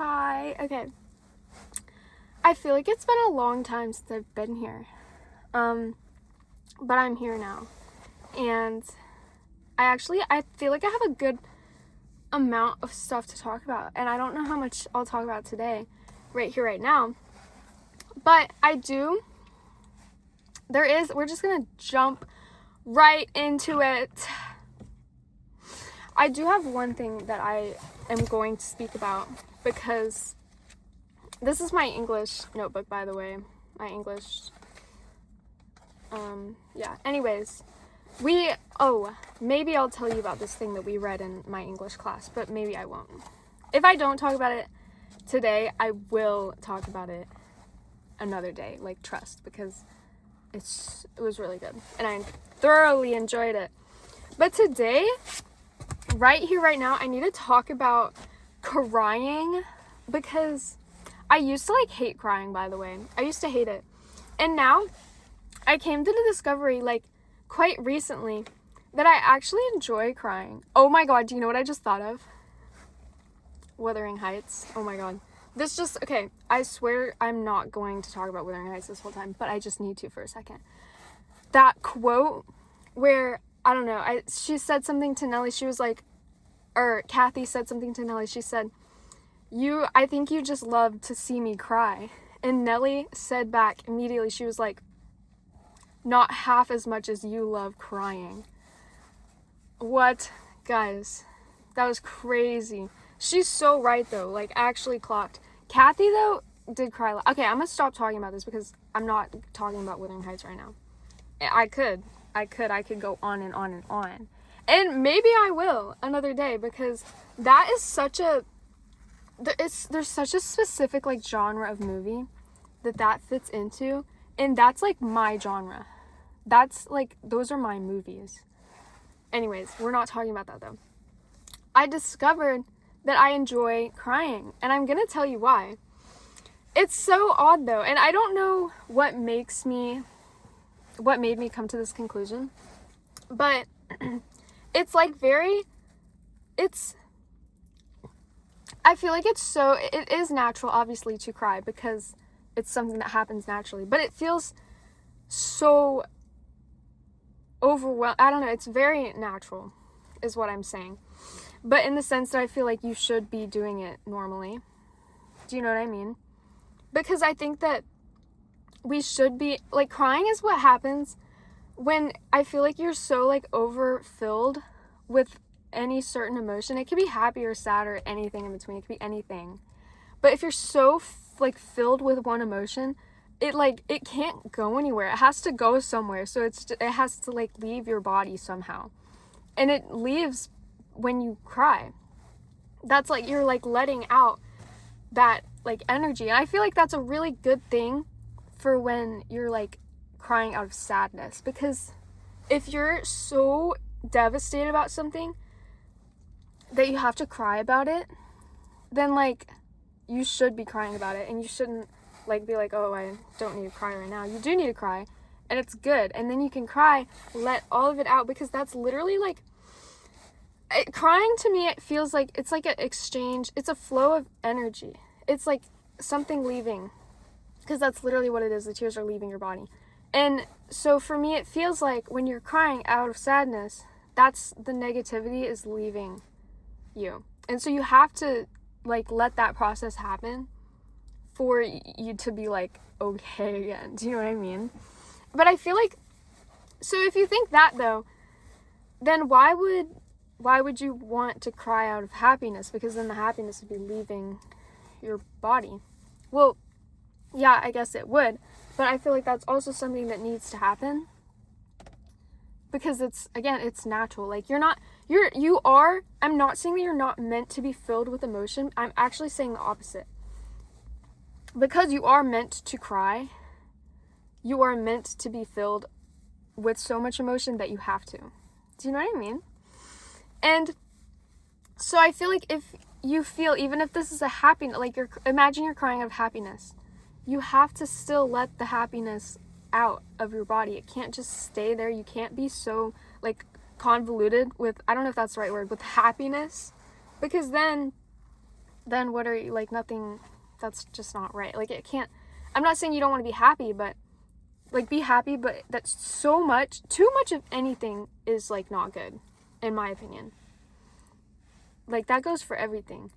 Hi. Okay. I feel like it's been a long time since I've been here. But I'm here now. And I feel like I have a good amount of stuff to talk about. And I don't know how much I'll talk about today, right here, right now. But we're just gonna jump right into it. I do have one thing that I am going to speak about because this is my English notebook, by the way. My English, yeah. Anyways, maybe I'll tell you about this thing that we read in my English class, but maybe I won't. If I don't talk about it today, I will talk about it another day, like, trust, because it was really good, and I thoroughly enjoyed it. But today, right here, right now, I need to talk about crying, because I used to, hate crying, by the way. I used to hate it. And now, I came to the discovery, quite recently, that I actually enjoy crying. Oh my god, do you know what I just thought of? Wuthering Heights. Oh my god. Okay, I swear I'm not going to talk about Wuthering Heights this whole time, but I just need to for a second. That quote where, I don't know, she said something to Nellie, Kathy said something to Nellie, she said, I think you just love to see me cry. And Nellie said back immediately, she was like, not half as much as you love crying. What? Guys, that was crazy. She's so right, though. Actually clocked. Kathy, though, did cry. Okay, I'm gonna stop talking about this because I'm not talking about Wuthering Heights right now. I could go on and on and on. And maybe I will another day, because that is there's such a specific, genre of movie that fits into, and that's, my genre. That's, those are my movies. Anyways, we're not talking about that, though. I discovered that I enjoy crying, and I'm gonna tell you why. It's so odd, though, and I don't know what made me come to this conclusion, but it's, I feel like it is natural, obviously, to cry, because it's something that happens naturally, but it feels so overwhelming. I don't know, it's very natural, is what I'm saying, but in the sense that I feel like you should be doing it normally. Do you know what I mean? Because I think that we should be, crying is what happens when I feel like you're so, overfilled with any certain emotion. It could be happy or sad or anything in between. It could be anything. But if you're so, filled with one emotion, it can't go anywhere. It has to go somewhere. So it has to, leave your body somehow. And it leaves when you cry. That's, you're, letting out that, energy. And I feel like that's a really good thing for when you're, crying out of sadness. Because if you're so devastated about something that you have to cry about it, then, you should be crying about it. And you shouldn't, be like, oh, I don't need to cry right now. You do need to cry. And it's good. And then you can cry, let all of it out. Because that's literally, crying to me, it feels like it's an exchange. It's a flow of energy. It's something leaving, because that's literally what it is. The tears are leaving your body. And so for me, it feels like when you're crying out of sadness, that's the negativity is leaving you. And so you have to let that process happen for you to be okay again. Do you know what I mean? But I feel so if you think that, though, then why would you want to cry out of happiness? Because then the happiness would be leaving your body. Well, yeah, I guess it would, but I feel like that's also something that needs to happen, because it's natural. I'm not saying that you're not meant to be filled with emotion. I'm actually saying the opposite. Because you are meant to cry, you are meant to be filled with so much emotion that you have to. Do you know what I mean? And so I feel like if you feel, even if this is a happiness, imagine you're crying out of happiness, you have to still let the happiness out of your body. It can't just stay there. You can't be so, convoluted with, I don't know if that's the right word, with happiness, because then then what are you, like, nothing, that's just not right. Like, it can't, I'm not saying you don't want to be happy, but, like, be happy, but that's too much of anything is, like, not good, in my opinion. Like, that goes for everything.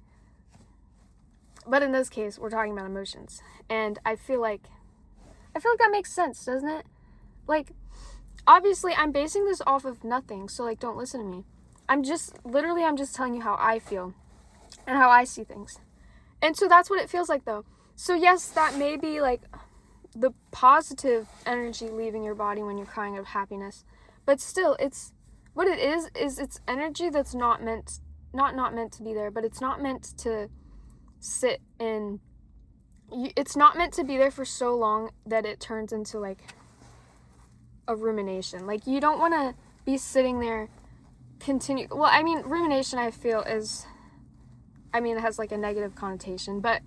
But in this case, we're talking about emotions. And I feel like that makes sense, doesn't it? Like, obviously, I'm basing this off of nothing, so, like, don't listen to me. I'm just telling you how I feel and how I see things. And so that's what it feels like, though. So, yes, that may be, like, the positive energy leaving your body when you're crying of happiness. But still, what it is it's energy that's not meant to be there, but it's not meant to sit in, it's not meant to be there for so long that it turns into, like, a rumination. Like, you don't want to be sitting there rumination, I feel, it has, like, a negative connotation, but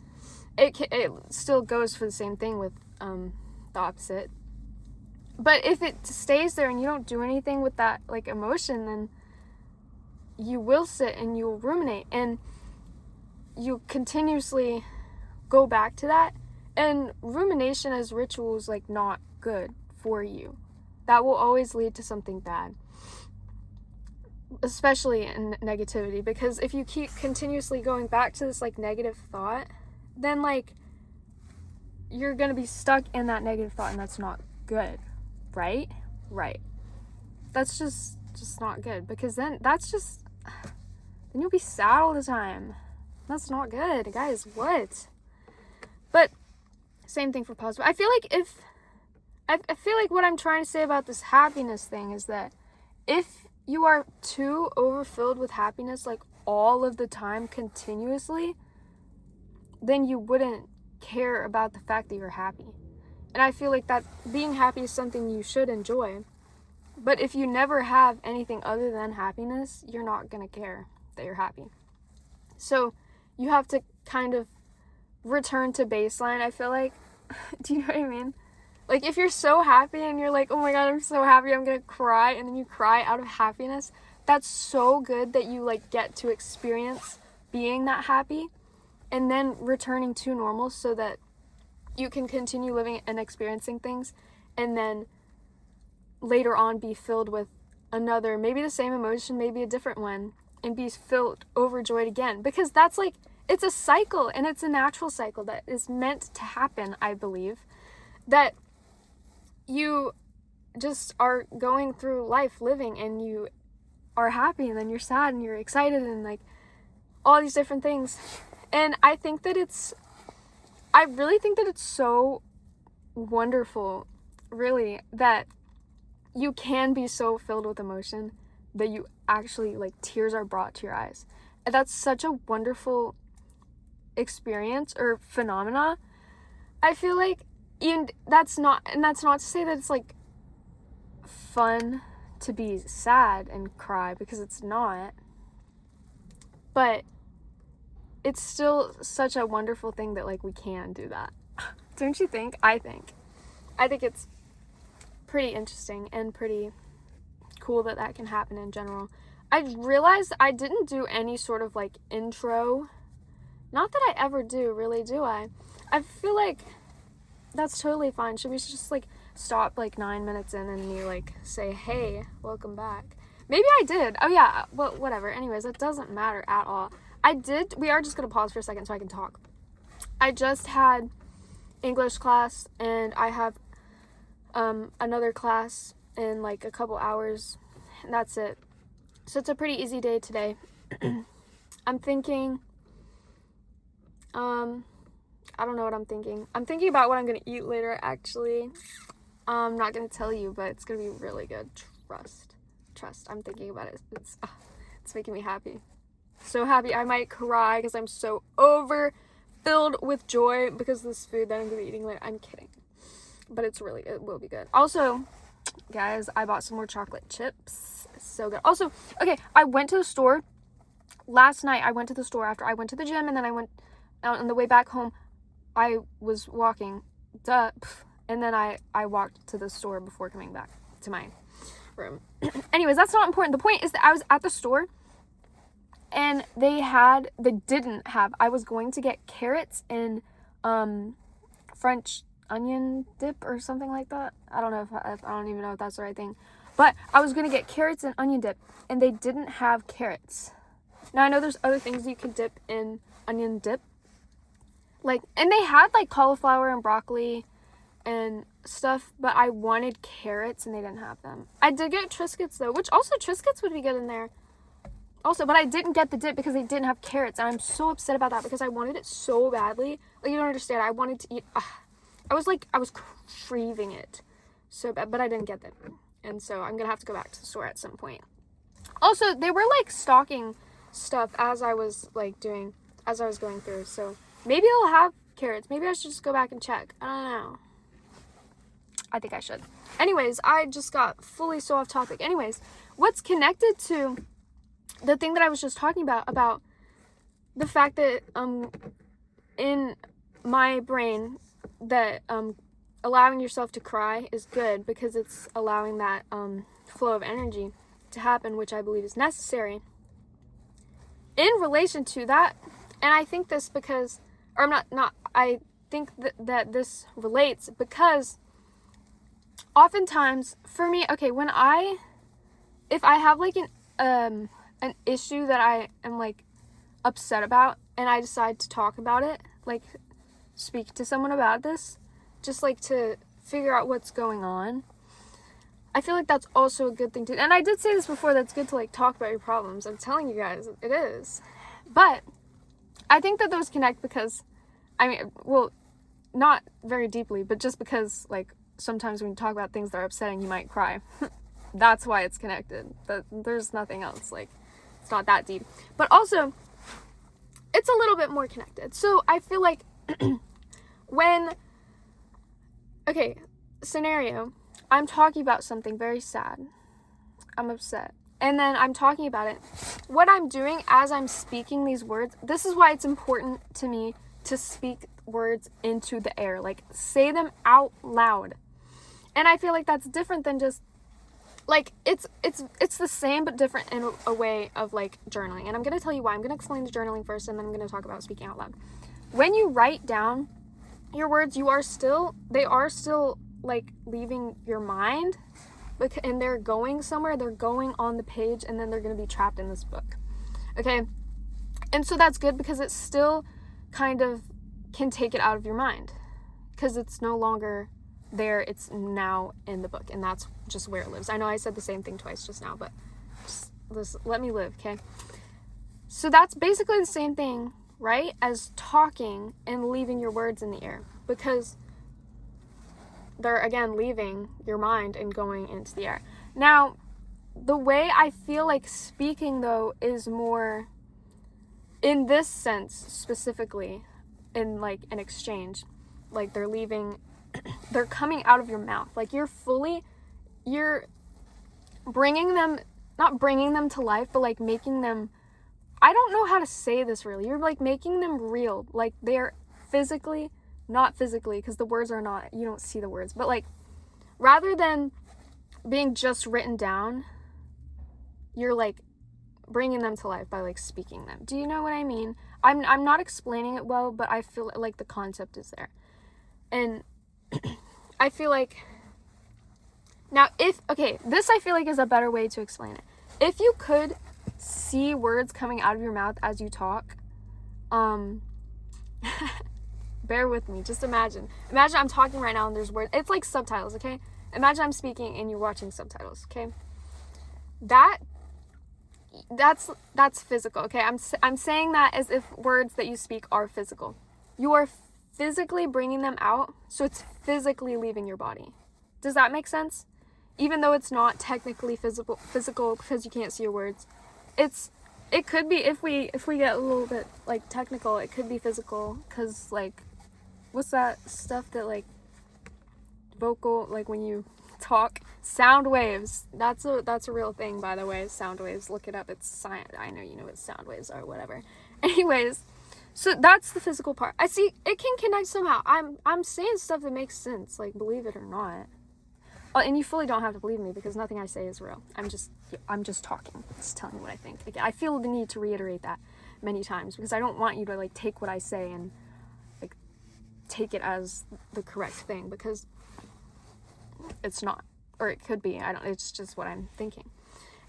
it still goes for the same thing with the opposite. But if it stays there and you don't do anything with that, like, emotion, then you will sit and you will ruminate, and you continuously go back to that. And rumination as ritual is, like, not good for you. That will always lead to something bad, especially in negativity, because if you keep continuously going back to this, like, negative thought, then, like, you're gonna be stuck in that negative thought, and that's not good, right? That's just not good, because then you'll be sad all the time. That's not good, guys. What? But same thing for positive. I feel like what I'm trying to say about this happiness thing is that if you are too overfilled with happiness, like, all of the time continuously, then you wouldn't care about the fact that you're happy. And I feel like that being happy is something you should enjoy. But if you never have anything other than happiness, you're not going to care that you're happy. So you have to kind of return to baseline, I feel like. Do you know what I mean? Like, if you're so happy and you're like, oh my god, I'm so happy, I'm going to cry, and then you cry out of happiness, that's so good that you, like, get to experience being that happy and then returning to normal so that you can continue living and experiencing things, and then later on be filled with another, maybe the same emotion, maybe a different one, and be filled overjoyed again. Because that's, like, it's a cycle, and it's a natural cycle that is meant to happen, I believe, that you just are going through life living, and you are happy, and then you're sad, and you're excited, and, like, all these different things. And I really think that it's so wonderful, really, that you can be so filled with emotion that you actually, like, tears are brought to your eyes. And that's such a wonderful experience or phenomena. I feel like, and that's not to say that it's, like, fun to be sad and cry, because it's not. But it's still such a wonderful thing that, like, we can do that. Don't you think? I think it's pretty interesting and pretty cool that can happen in general. I realized I didn't do any sort of, like, intro. Not that I ever do, really, do I? I feel like that's totally fine. Should we just, like, stop, like, 9 minutes in and you, like, say, hey, welcome back? Maybe I did. Oh, yeah. Well, whatever. Anyways, it doesn't matter at all. We are just going to pause for a second so I can talk. I just had English class, and I have another class in, like, a couple hours, and that's it. So it's a pretty easy day today. I'm thinking, I don't know what I'm thinking. I'm thinking about what I'm going to eat later, actually. I'm not going to tell you, but it's going to be really good. Trust. I'm thinking about it. It's making me happy. So happy I might cry because I'm so overfilled with joy because of this food that I'm going to be eating later. I'm kidding. But it will be good. Also, guys, I bought some more chocolate chips. It's so good. Also, okay, I went to the store. Last night, I went to the store after I went to the gym, and then I went on the way back home. I was walking. And then I walked to the store before coming back to my room. Anyways, that's not important. The point is that I was at the store, And I was going to get carrots and French onion dip or something like that. I don't know if I don't even know if that's the right thing. But I was going to get carrots and onion dip, and they didn't have carrots. Now, I know there's other things you can dip in onion dip. And they had, cauliflower and broccoli and stuff, but I wanted carrots, and they didn't have them. I did get Triscuits, though, which also Triscuits would be good in there. Also, but I didn't get the dip because they didn't have carrots, and I'm so upset about that because I wanted it so badly. You don't understand. I wanted to eat. I was craving it so bad, but I didn't get it. And so I'm going to have to go back to the store at some point. Also, they were, stocking stuff as I was, going through. So maybe they'll have carrots. Maybe I should just go back and check. I don't know. I think I should. Anyways, I just got fully so off topic. Anyways, what's connected to the thing that I was just talking about the fact that in my brain that allowing yourself to cry is good because it's allowing that flow of energy to happen, which I believe is necessary. In relation to that, and I think this because, or I'm not I think that this relates because oftentimes for me, okay, if I have an issue that I am upset about and I decide to talk about it, speak to someone about this, just to figure out what's going on, I feel like that's also a good thing to, and I did say this before, that's good to talk about your problems. I'm telling you guys, it is. But I think that those connect because, not very deeply, but just because sometimes when you talk about things that are upsetting, you might cry. That's why it's connected. There's nothing else. It's not that deep. But also, it's a little bit more connected. So I feel like scenario, I'm talking about something very sad. I'm upset. And then I'm talking about it. What I'm doing as I'm speaking these words, this is why it's important to me to speak words into the air. Say them out loud. And I feel like that's different than just it's the same but different in a way of journaling. And I'm going to tell you why. I'm going to explain the journaling first, and then I'm going to talk about speaking out loud. When you write down your words, they are still leaving your mind, and they're going somewhere. They're going on the page, and then they're going to be trapped in this book. Okay? And so that's good because it still kind of can take it out of your mind because it's no longer there, it's now in the book, and that's just where it lives. I know I said the same thing twice just now, but just let me live, okay? So that's basically the same thing, right, as talking and leaving your words in the air, because they're, again, leaving your mind and going into the air. Now, the way I feel like speaking, though, is more, in this sense, specifically, in, an exchange, they're coming out of your mouth. You're bringing them, not bringing them to life, but making them, I don't know how to say this really. You're making them real. They're physically, not physically, because the words are not, you don't see the words, but rather than being just written down, you're bringing them to life by speaking them. Do you know what I mean? I'm not explaining it well, but I feel the concept is there. And I feel now this I feel is a better way to explain it. If you could see words coming out of your mouth as you talk, bear with me, just imagine I'm talking right now and there's words, it's like subtitles, okay? Imagine I'm speaking and you're watching subtitles, okay? That's physical, okay? I'm saying that as if words that you speak are physical. You are physically bringing them out, so it's physically leaving your body. Does that make sense? Even though it's not technically physical because you can't see your words. It could be, if we get a little bit technical, it could be physical because what's that stuff that vocal, when you talk, sound waves. That's a real thing, by the way. Sound waves, look it up. It's science. I know you know what sound waves are, whatever. Anyways, so that's the physical part. I see it can connect somehow. I'm saying stuff that makes sense, believe it or not. and you fully don't have to believe me because nothing I say is real. I'm just talking, just telling you what I think. Again, I feel the need to reiterate that many times because I don't want you to like take what I say and like take it as the correct thing, because it's not, or it could be. It's just what I'm thinking.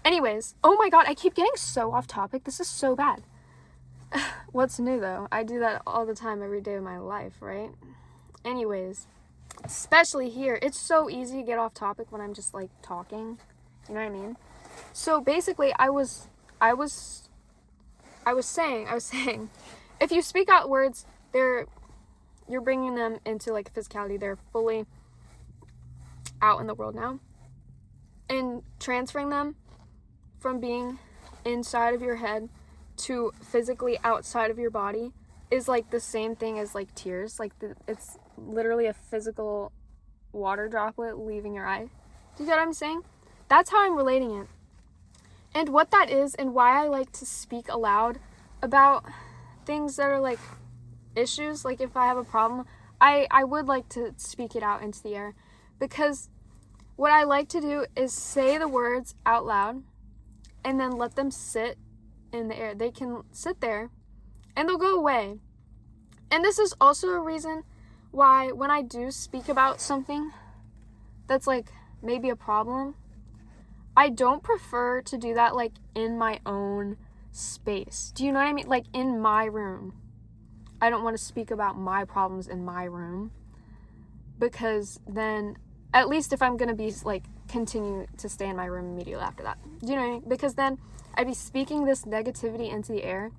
Anyways, oh my god, I keep getting so off topic. This is so bad. What's new though? I do that all the time, every day of my life, right? Anyways, especially here, it's so easy to get off topic when I'm just like talking. You know what I mean? So basically, I was saying, if you speak out words, you're bringing them into like physicality. They're fully out in the world now, and transferring them from being inside of your head to physically outside of your body is like the same thing as like tears. Like it's literally a physical water droplet leaving your eye. Do you get what I'm saying? That's how I'm relating it. And what that is, and why I like to speak aloud about things that are like issues, like if I have a problem, I would like to speak it out into the air, because what I like to do is say the words out loud and then let them sit in the air. They can sit there and they'll go away. And this is also a reason why when I do speak about something that's like maybe a problem, I don't prefer to do that like in my own space. Do you know what I mean? Like in my room. I don't want to speak about my problems in my room, because then at least if I'm going to be like continue to stay in my room immediately after that. Do you know what I mean? Because then I'd be speaking this negativity into the air,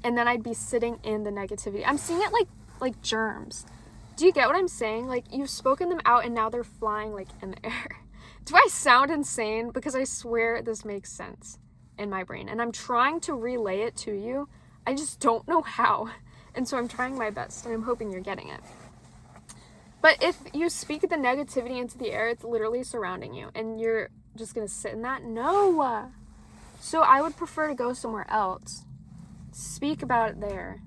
and then I'd be sitting in the negativity. I'm seeing it like germs. Do you get what I'm saying? Like you've spoken them out and now they're flying like in the air. Do I sound insane? Because I swear this makes sense in my brain, and I'm trying to relay it to you. I just don't know how. And so I'm trying my best, and I'm hoping you're getting it. But if you speak the negativity into the air, it's literally surrounding you, and you're just going to sit in that? No! So I would prefer to go somewhere else. Speak about it there.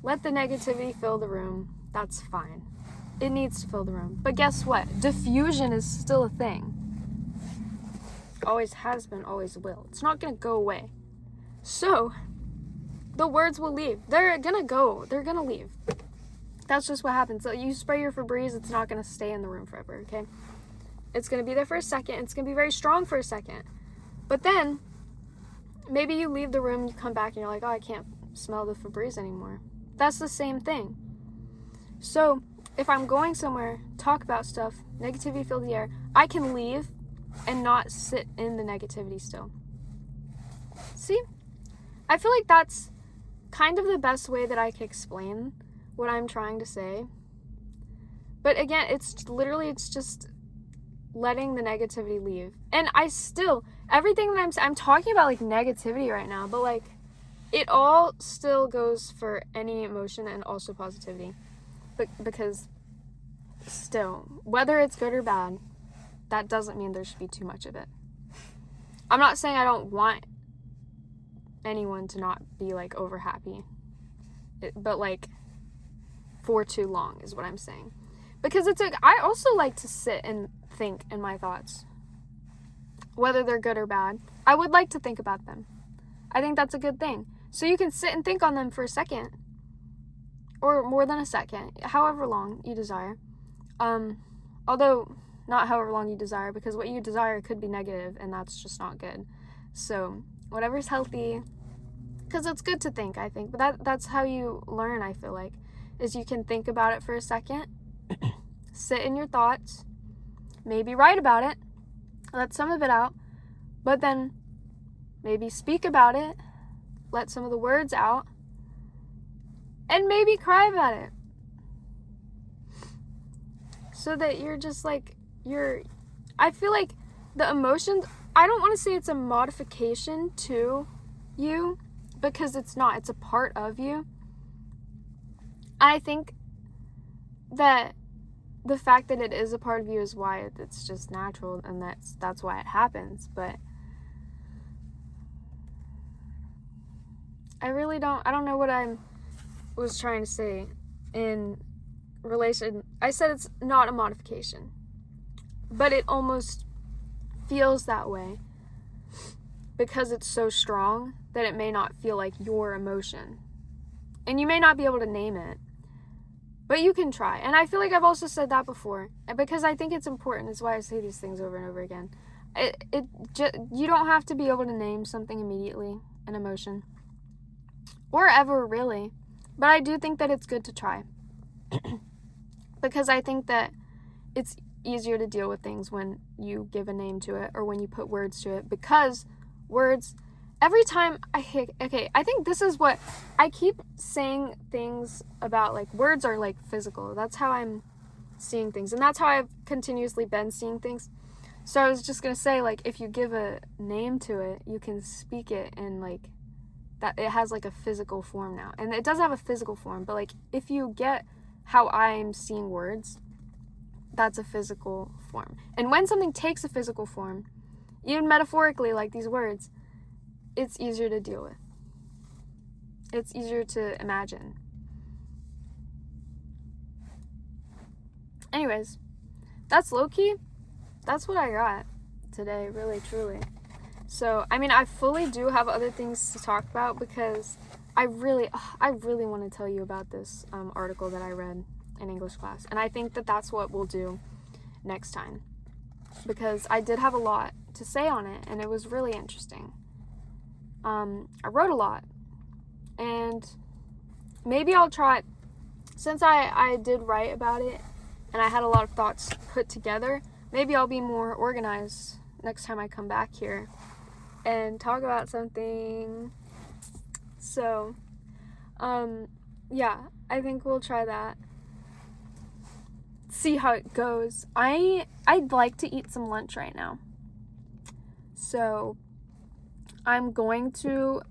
Let the negativity fill the room. That's fine. It needs to fill the room. But guess what? Diffusion is still a thing. Always has been, always will. It's not going to go away. So, the words will leave. They're going to go. They're going to leave. That's just what happens. So you spray your Febreze, it's not going to stay in the room forever, okay? It's going to be there for a second. It's going to be very strong for a second. But then, maybe you leave the room, you come back, and you're like, oh, I can't smell the Febreze anymore. That's the same thing. So, if I'm going somewhere, talk about stuff, negativity fill the air, I can leave and not sit in the negativity still. See? I feel like that's kind of the best way that I can explain what I'm trying to say. But again, it's just letting the negativity leave. And I still, everything that I'm talking about like negativity right now, but like it all still goes for any emotion and also positivity. Because still, whether it's good or bad, that doesn't mean there should be too much of it. I'm not saying I don't want anyone to not be like over happy, but like for too long is what I'm saying. Because it's like, I also like to sit and think in my thoughts, whether they're good or bad. I would like to think about them. I think that's a good thing. So you can sit and think on them for a second, or more than a second, however long you desire. Although not however long you desire, because what you desire could be negative, and that's just not good. So whatever's healthy, because it's good to think, I think. But that's how you learn, I feel like, is you can think about it for a second, sit in your thoughts, maybe write about it, let some of it out, but then maybe speak about it, let some of the words out, and maybe cry about it. So that you're just like, I feel like the emotions, I don't want to say it's a modification to you, because it's not, it's a part of you. I think that the fact that it is a part of you is why it's just natural, and that's why it happens. But I don't know what I was trying to say in relation. I said it's not a modification. but it almost feels that way because it's so strong that it may not feel like your emotion. And you may not be able to name it, but you can try. And I feel like I've also said that before, and because I think it's important. It's why I say these things over and over again. You don't have to be able to name something immediately, an emotion, or ever really, but I do think that it's good to try because I think that it's easier to deal with things when you give a name to it or when you put words to it, because words, every time I think this is what I keep saying things about, like, words are like physical. That's how I'm seeing things, and that's how I've continuously been seeing things. So I was just gonna say, like, if you give a name to it, you can speak it, and like that it has like a physical form now. And it does have a physical form, but like if you get how I'm seeing words, that's a physical form. And when something takes a physical form, even metaphorically, like these words, it's easier to deal with. It's easier to imagine. Anyways, that's low-key. That's what I got today, really, truly. So, I mean, I fully do have other things to talk about because I really want to tell you about this article that I read in English class. And I think that that's what we'll do next time, because I did have a lot to say on it, and it was really interesting. I wrote a lot, and maybe I'll try, since I did write about it, and I had a lot of thoughts put together, maybe I'll be more organized next time I come back here and talk about something. So, yeah, I think we'll try that. See how it goes. I'd like to eat some lunch right now. So, I'm going to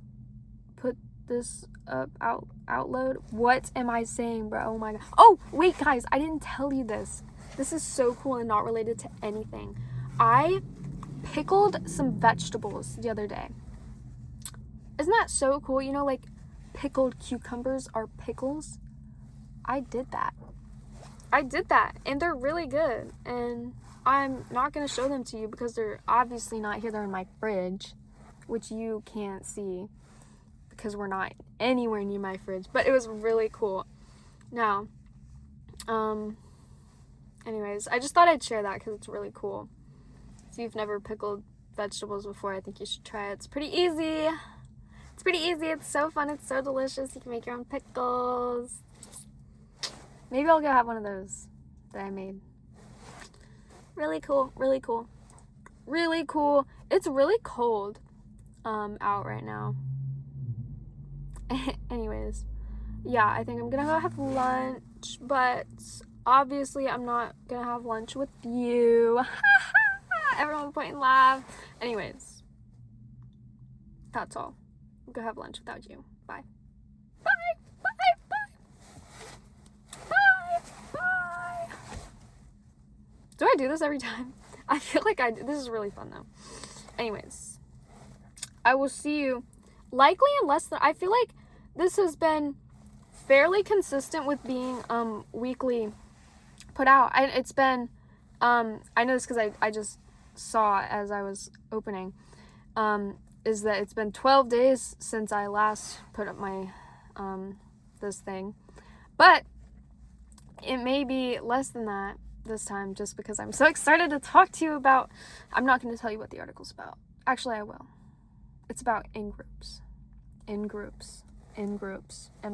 put this up, outload. What am I saying, bro? Oh my god. Oh, wait, guys, I didn't tell you this. This is so cool and not related to anything. I pickled some vegetables the other day. Isn't that so cool? You know, like, pickled cucumbers are pickles. I did that, and they're really good, and I'm not going to show them to you because they're obviously not here. They're in my fridge, which you can't see because we're not anywhere near my fridge, but it was really cool. Now, anyways, I just thought I'd share that because it's really cool. If you've never pickled vegetables before, I think you should try it. It's pretty easy. It's so fun. It's so delicious. You can make your own pickles. Maybe I'll go have one of those that I made. Really cool. It's really cold out right now. Anyways, yeah, I think I'm gonna go have lunch, but obviously I'm not gonna have lunch with you. Everyone point and laugh. Anyways, that's all. I'll go have lunch without you. Bye. Bye. Do I do this every time? I feel like I do. This is really fun though. Anyways, I will see you likely in less than, I feel like this has been fairly consistent with being weekly put out. It's been I know this because I just saw as I was opening, is that it's been 12 days since I last put up my this thing, but it may be less than that this time just because I'm so excited to talk to you about. I'm not going to tell you what the article's about. Actually, I will. It's about in-groups, and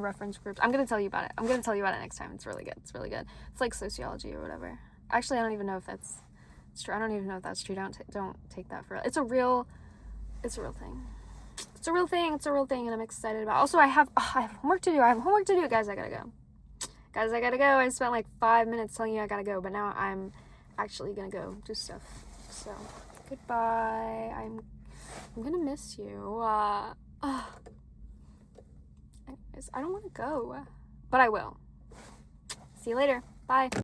reference groups. I'm going to tell you about it. I'm going to tell you about it next time. It's really good. It's like sociology or whatever. Actually, I don't even know if that's true. I don't even know if that's true. Don't take that for real. It's a real thing. It's a real thing, and I'm excited about it. Also, I have homework to do. Guys, I gotta go. I spent like 5 minutes telling you I gotta go, but now I'm actually gonna go do stuff. So, goodbye. I'm gonna miss you. Anyways, I don't want to go, but I will. See you later. Bye.